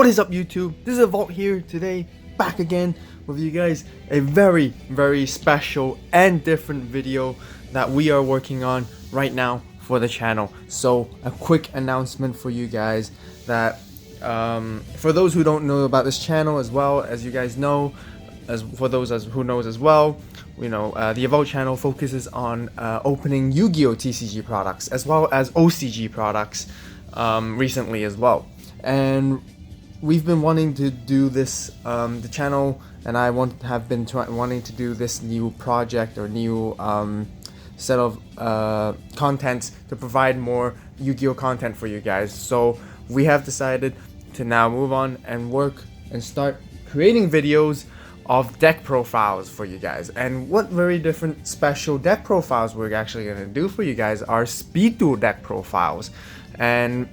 What is up, YouTube? This is AVAULT here today, back again with you guys. A very special and different video that we are working on right now for the channel. So a quick announcement for you guys that for those who don't know about this channel, as well as you guys know, as for those who knows as well, you know, the AVAULT channel focuses on opening Yu-Gi-Oh TCG products as well as OCG products recently as well. And we've been wanting to do this, the channel and I have been wanting to do this new project or new set of contents to provide more Yu-Gi-Oh content for you guys. So we have decided to now move on and work and start creating videos of deck profiles for you guys. And what very different special deck profiles we're actually going to do for you guys are speed duel deck profiles. And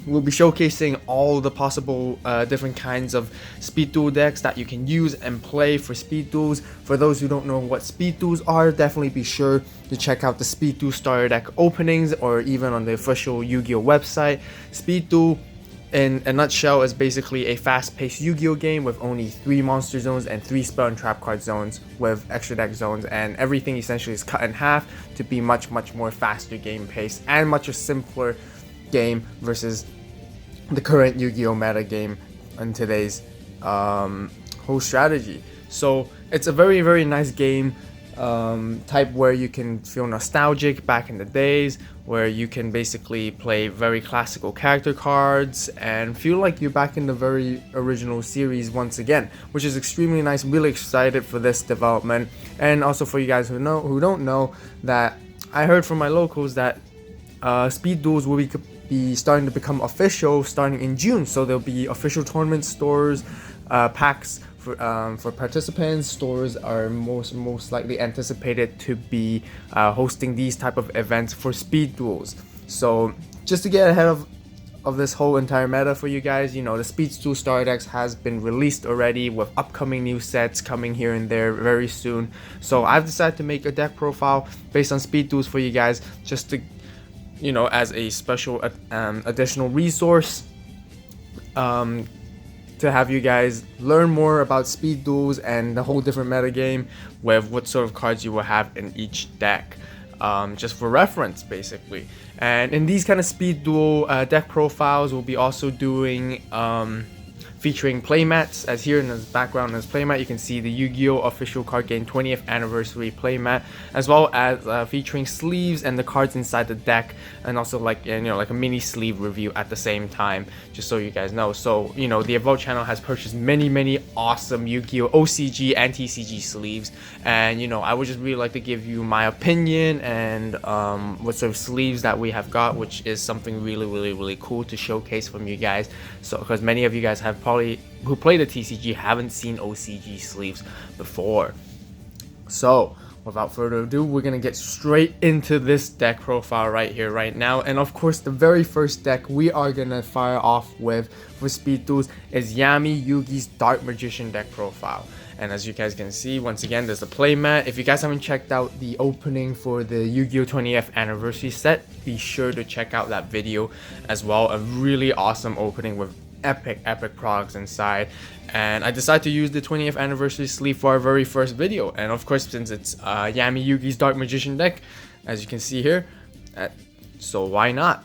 we'll be showcasing all the possible different kinds of speed duel decks that you can use and play for speed duels. For those who don't know what speed duels are, definitely be sure to check out the speed duel starter deck openings or even on the official Yu-Gi-Oh website. Speed duel, in a nutshell, is basically a fast-paced Yu-Gi-Oh game with only 3 monster zones and 3 spell and trap card zones with extra deck zones, and everything essentially is cut in half to be much more faster game pace and much a simpler game versus the current Yu-Gi-Oh meta game in today's whole strategy. So it's a very nice game type where you can feel nostalgic back in the days, where you can basically play very classical character cards and feel like you're back in the very original series once again, which is extremely nice. Really excited for this development. And also for you guys who don't know, that I heard from my locals that speed duels will be starting to become official starting in June. So there'll be official tournament stores, packs for participants. Stores are most likely anticipated to be hosting these type of events for speed duels. So just to get ahead of this whole entire meta for you guys, you know, the speed duel starter decks has been released already with upcoming new sets coming here and there very soon. So I've decided to make a deck profile based on speed duels for you guys, just to, you know, as a special additional resource to have you guys learn more about speed duels and the whole different meta game with what sort of cards you will have in each deck, just for reference basically. And in these kind of speed duel deck profiles, we'll be also doing featuring playmats. As here in the background in this playmat, you can see the Yu-Gi-Oh official card game 20th anniversary playmat, as well as featuring sleeves and the cards inside the deck, and also like, you know, like a mini sleeve review at the same time, just so you guys know. So, you know, the AVAULT channel has purchased many awesome Yu-Gi-Oh OCG and TCG sleeves, and, you know, I would just really like to give you my opinion and what sort of sleeves that we have got, which is something really cool to showcase from you guys. So because many of you guys have who play the TCG haven't seen OCG sleeves before. So without further ado, we're gonna get straight into this deck profile right here right now. And of course, the very first deck we are gonna fire off with for speed duels is Yami Yugi's Dark Magician deck profile. And as you guys can see, once again, there's the playmat. If you guys haven't checked out the opening for the Yu-Gi-Oh 20th anniversary set, be sure to check out that video as well. A really awesome opening with epic products inside. And I decided to use the 20th anniversary sleeve for our very first video. And of course, since it's Yami Yugi's Dark Magician deck, as you can see here, so why not?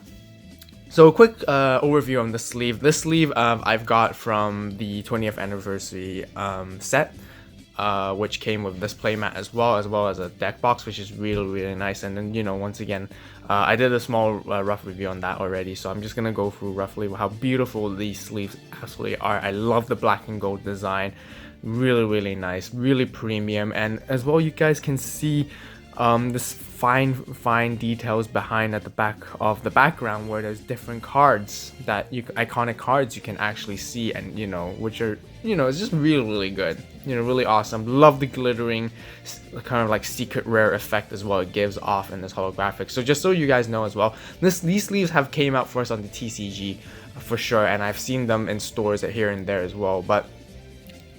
So a quick overview on the sleeve. This sleeve I've got from the 20th anniversary set, which came with this playmat as well as a deck box, which is really nice. And then, you know, once again, I did a small rough review on that already, so I'm just gonna go through roughly how beautiful these sleeves absolutely are. I love the black and gold design, really nice, really premium. And as well, you guys can see this fine details behind at the back of the background, where there's different cards that iconic cards you can actually see, and, you know, which are, you know, it's just really good, you know, really awesome. Love the glittering kind of like secret rare effect as well it gives off in this holographic. So just so you guys know as well, these sleeves have came out for us on the TCG for sure, and I've seen them in stores here and there as well. But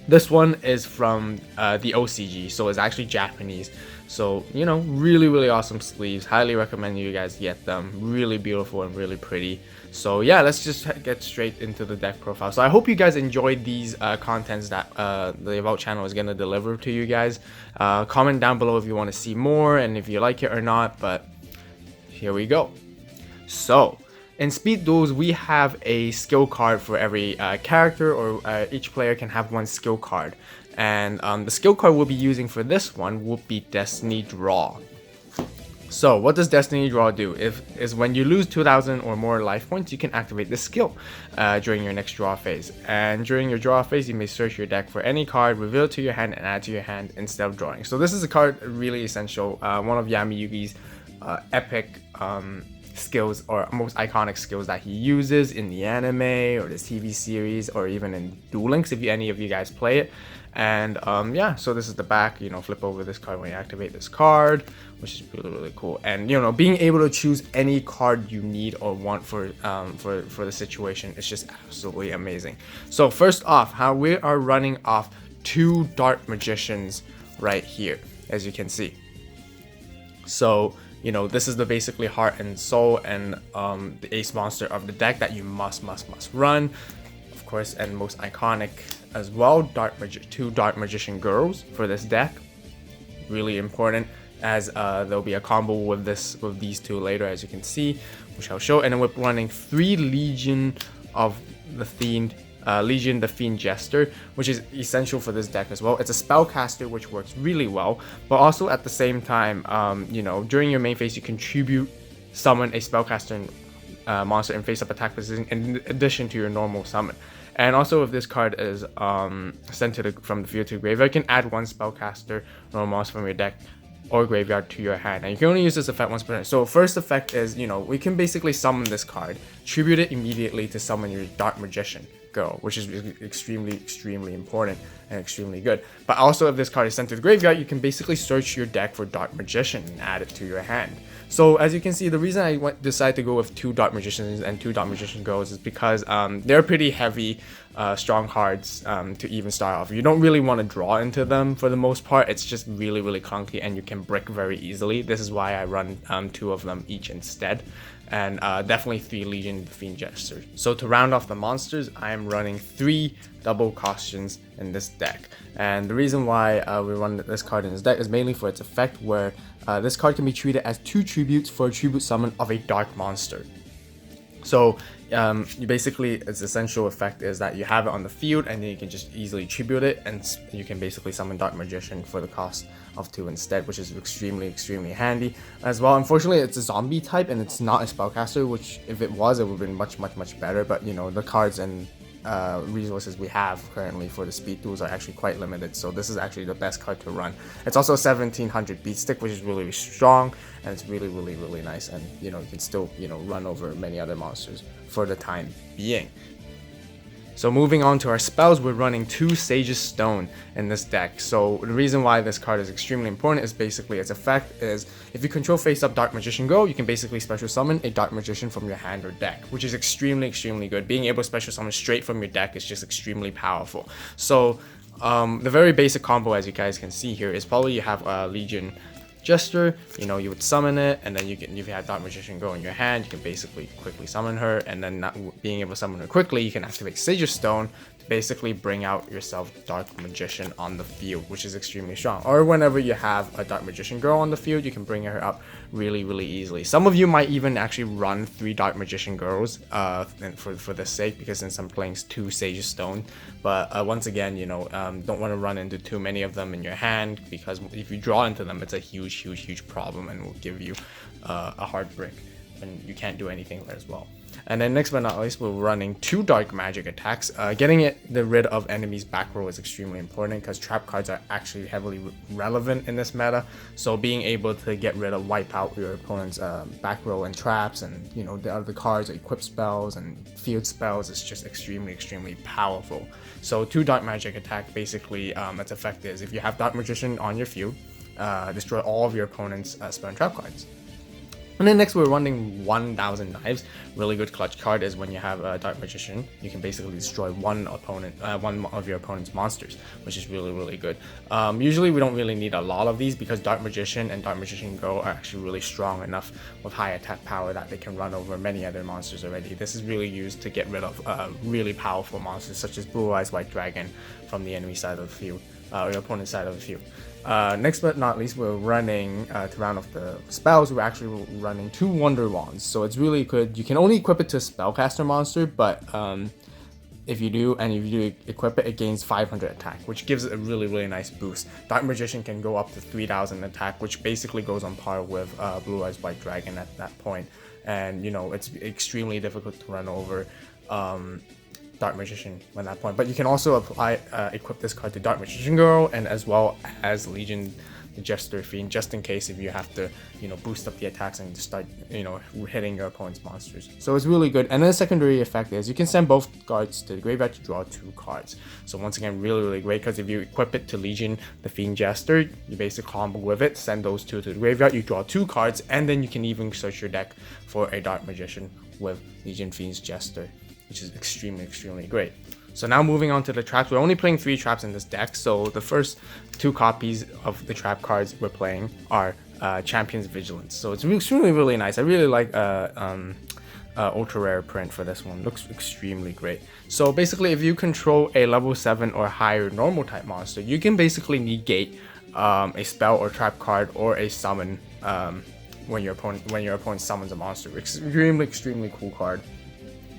This one is from the OCG, so it's actually Japanese. So, you know, really awesome sleeves. Highly recommend you guys get them. Really beautiful and really pretty. So yeah, let's just get straight into the deck profile. So I hope you guys enjoyed these contents that the AVAULT channel is going to deliver to you guys. Comment down below if you want to see more and if you like it or not, but here we go. So, in Speed Duels, we have a skill card for every character, or each player can have one skill card. And the skill card we'll be using for this one will be Destiny Draw. So what does Destiny Draw do? Is when you lose 2,000 or more life points, you can activate this skill during your next draw phase. And during your draw phase, you may search your deck for any card, reveal it to your hand, and add to your hand instead of drawing. So this is a card really essential. One of Yami Yugi's epic skills, or most iconic skills that he uses in the anime or the TV series, or even in Duel Links if any of you guys play it. And yeah, so this is the back. You know, flip over this card when you activate this card, which is really cool. And you know, being able to choose any card you need or want for the situation is just absolutely amazing. So first off, how we are running off 2 Dark Magicians right here, as you can see. So you know, this is the basically heart and soul and the ace monster of the deck that you must run, of course, and most iconic as well. 2 Dark Magician girls for this deck, really important, as there'll be a combo with these 2 later, as you can see, which I'll show. And then we're running 3 Legion of the Fiend. Legion the Fiend Jester, which is essential for this deck as well. It's a spellcaster, which works really well, but also at the same time, you know, during your main phase, you contribute summon a spellcaster monster in face-up attack position in addition to your normal summon. And also, if this card is sent from the field to the graveyard, you can add 1 spellcaster normal monster from your deck or graveyard to your hand, and you can only use this effect once per turn. So first effect is, you know, we can basically summon this card, tribute it immediately to summon your Dark Magician girl, which is extremely important and extremely good. But also, if this card is sent to the graveyard, you can basically search your deck for Dark Magician and add it to your hand. So as you can see, the reason I decided to go with 2 Dark Magicians and 2 Dark Magician girls is because they're pretty heavy, strong cards to even start off. You don't really want to draw into them for the most part. It's just really clunky, and you can brick very easily. This is why I run 2 of them each instead. And definitely 3 Legion the Fiend Jester. So to round off the monsters, I am running 3 double cautions in this deck. And the reason why we run this card in this deck is mainly for its effect, where this card can be treated as 2 tributes for a tribute summon of a dark monster. So you basically, its essential effect is that you have it on the field, and then you can just easily tribute it, and you can basically summon Dark Magician for the cost of 2 instead, which is extremely handy as well. Unfortunately, it's a zombie type and it's not a spellcaster, which if it was, it would have been much better. But you know, the cards and resources we have currently for the Speed Duels are actually quite limited, so this is actually the best card to run. It's also a 1700 beat stick, which is really strong, and it's really nice, and you know, you can still, you know, run over many other monsters for the time being. So moving on to our spells, we're running 2 Sage's Stone in this deck. So the reason why this card is extremely important is basically its effect is, if you control face-up Dark Magician Go, you can basically special summon a Dark Magician from your hand or deck, which is extremely good. Being able to special summon straight from your deck is just extremely powerful. So the very basic combo, as you guys can see here, is probably you have Legion Jester, you know, you would summon it, and then you can, if you have Dark Magician Go in your hand, you can basically quickly summon her, and then not being able to summon her quickly, you can activate Sage's Stone to basically bring out yourself Dark Magician on the field, which is extremely strong. Or whenever you have a Dark Magician Girl on the field, you can bring her up really easily. Some of you might even actually run 3 Dark Magician Girls for this sake, because since I'm playing 2 Sage's Stone. But once again, you know, don't want to run into too many of them in your hand, because if you draw into them, it's a huge problem and will give you a hard brick, and you can't do anything there as well. And then next but not least, we're running 2 dark magic attacks. Getting rid of enemies back row is extremely important, because trap cards are actually heavily relevant in this meta. So being able to get rid of, wipe out your opponent's back row and traps, and you know, the other cards, equip spells and field spells, is just extremely powerful. So 2 dark magic attack, basically its effect is, if you have Dark Magician on your field, destroy all of your opponent's spell and trap cards. And then next we're running 1000 Knives. Really good clutch card is when you have a Dark Magician, you can basically destroy one of your opponent's monsters, which is really good. Usually we don't really need a lot of these because Dark Magician and Dark Magician Girl are actually really strong enough with high attack power that they can run over many other monsters already. This is really used to get rid of really powerful monsters such as Blue Eyes White Dragon from the enemy side of the field, or your opponent's side of the field. Next but not least, we're running, to round off the spells, we're actually running 2 Wonder Wands. So it's really good. You can only equip it to a Spellcaster monster, but if you do equip it, it gains 500 attack, which gives it a really nice boost. Dark Magician can go up to 3000 attack, which basically goes on par with Blue Eyes White Dragon at that point. And you know, it's extremely difficult to run over Dark Magician at that point. But you can also equip this card to Dark Magician Girl and as well as Legion the Jester Fiend, just in case if you have to, you know, boost up the attacks and start, you know, hitting your opponent's monsters. So it's really good. And then the secondary effect is you can send both cards to the graveyard to draw 2 cards. So once again, really great, because if you equip it to Legion the Fiend Jester, you basically combo with it, send those 2 to the graveyard, you draw 2 cards, and then you can even search your deck for a Dark Magician with Legion Fiend's Jester, which is extremely great. So now moving on to the traps, we're only playing 3 traps in this deck. So the first 2 copies of the trap cards we're playing are Champion's Vigilance. So it's really nice. I really like ultra rare print for this one. Looks extremely great. So basically, if you control a level 7 or higher normal type monster, you can basically negate a spell or trap card or a summon when your opponent summons a monster. Extremely cool card.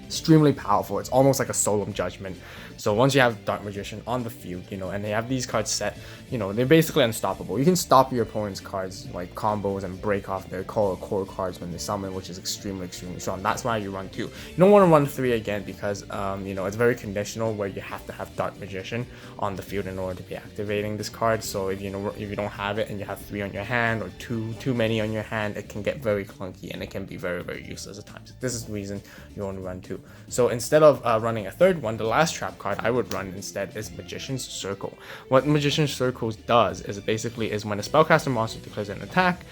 Extremely powerful. It's almost like a Solemn Judgment. So once you have Dark Magician on the field, you know, and they have these cards set, you know, they're basically unstoppable. You can stop your opponent's cards like combos and break off their core cards when they summon, which is extremely strong. That's why you run 2. You don't want to run 3 again because you know, it's very conditional where you have to have Dark Magician on the field in order to be activating this card. So if you don't have it and you have 3 on your hand or too many on your hand, it can get very clunky and it can be very useless at times. This is the reason you only run 2. So instead of running a third one, the last trap card I would run instead is Magician's Circle. What Magician's Circle does is basically when a spellcaster monster declares an attack,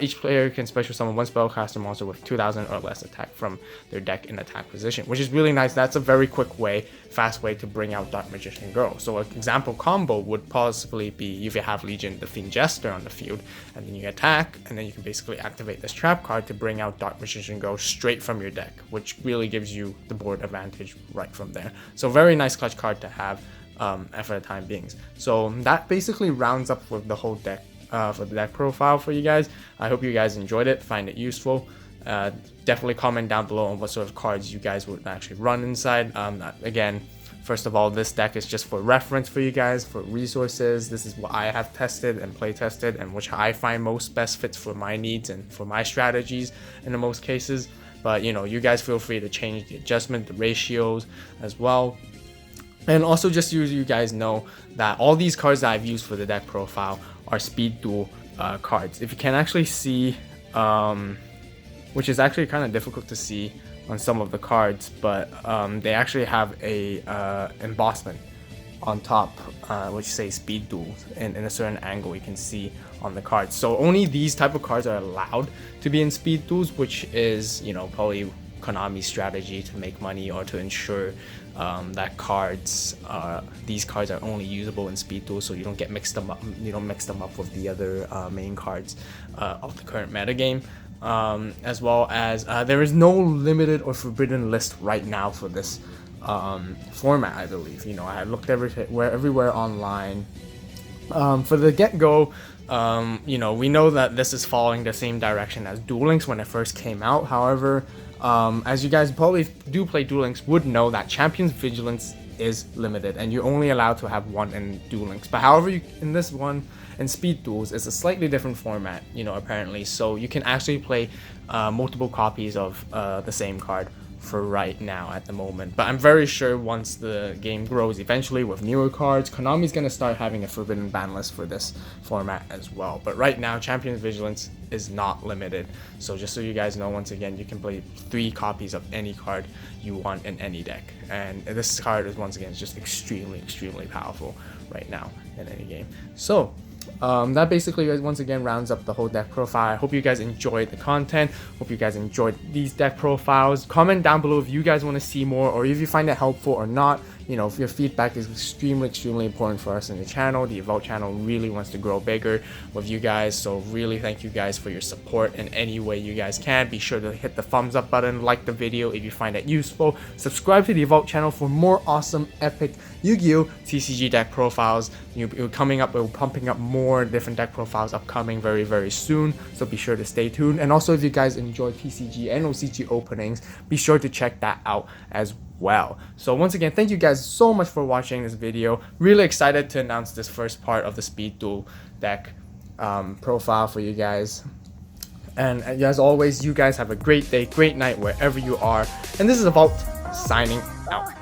each player can special summon 1 spellcaster monster with 2000 or less attack from their deck in attack position, which is really nice. That's a very quick way, fast way to bring out Dark Magician Girl. So an example combo would possibly be if you have Legion the Fiend Jester on the field, and then you attack, and then you can basically activate this trap card to bring out Dark Magician Girl straight from your deck, which really gives you the board advantage right from there. So very nice clutch card to have for the time being. So that basically rounds up with the whole deck for the deck profile for you guys. I hope you guys enjoyed it, find it useful. Definitely comment down below on what sort of cards you guys would actually run inside. Again, first of all, this deck is just for reference for you guys, for resources. This is what I have tested and play tested and which I find most best fits for my needs and for my strategies in the most cases. But you know, you guys feel free to change the adjustment, the ratios as well. And also just so you guys know that all these cards that I've used for the deck profile are speed duel cards. If you can actually see, which is actually kind of difficult to see on some of the cards, but they actually have a embossment on top which say speed duels in a certain angle you can see on the cards. So only these type of cards are allowed to be in speed duels, which is, you know, probably Konami's strategy to make money or to ensure that these cards are only usable in speed duels, so you don't mix them up with the other main cards of the current metagame. As well as there is no limited or forbidden list right now for this format, I believe. You know, I looked everywhere online. For the get-go, you know, we know that this is following the same direction as Duel Links when it first came out. However, as you guys probably do play Duel Links would know that Champion's Vigilance is limited and you're only allowed to have 1 in Duel Links. But however, in this one, in Speed Duels, it's a slightly different format, you know, apparently. So you can actually play multiple copies of the same card for right now at the moment. But I'm very sure once the game grows eventually with newer cards, Konami's going to start having a forbidden ban list for this format as well. But right now, Champion's Vigilance is not limited. So just so you guys know, once again, you can play 3 copies of any card you want in any deck. And this card is, once again, just extremely powerful right now in any game. So That basically once again rounds up the whole deck profile. I hope you guys enjoyed the content. Hope you guys enjoyed these deck profiles. Comment down below if you guys want to see more, or if you find it helpful or not. You know, if your feedback is extremely important for us in the channel. The AVAULT channel really wants to grow bigger with you guys, so really thank you guys for your support in any way you guys can. Be sure to hit the thumbs up button, like the video if you find it useful, subscribe to the AVAULT channel for more awesome epic Yu-Gi-Oh! TCG deck profiles. We're coming up, we're pumping up more different deck profiles upcoming very soon, so be sure to stay tuned. And also, if you guys enjoy TCG and OCG openings, be sure to check that out as well. So once again, thank you guys so much for watching this video. Really excited to announce this first part of the Speed Duel deck profile for you guys. And as always, you guys have a great day, great night wherever you are. And this is AVAULT signing out.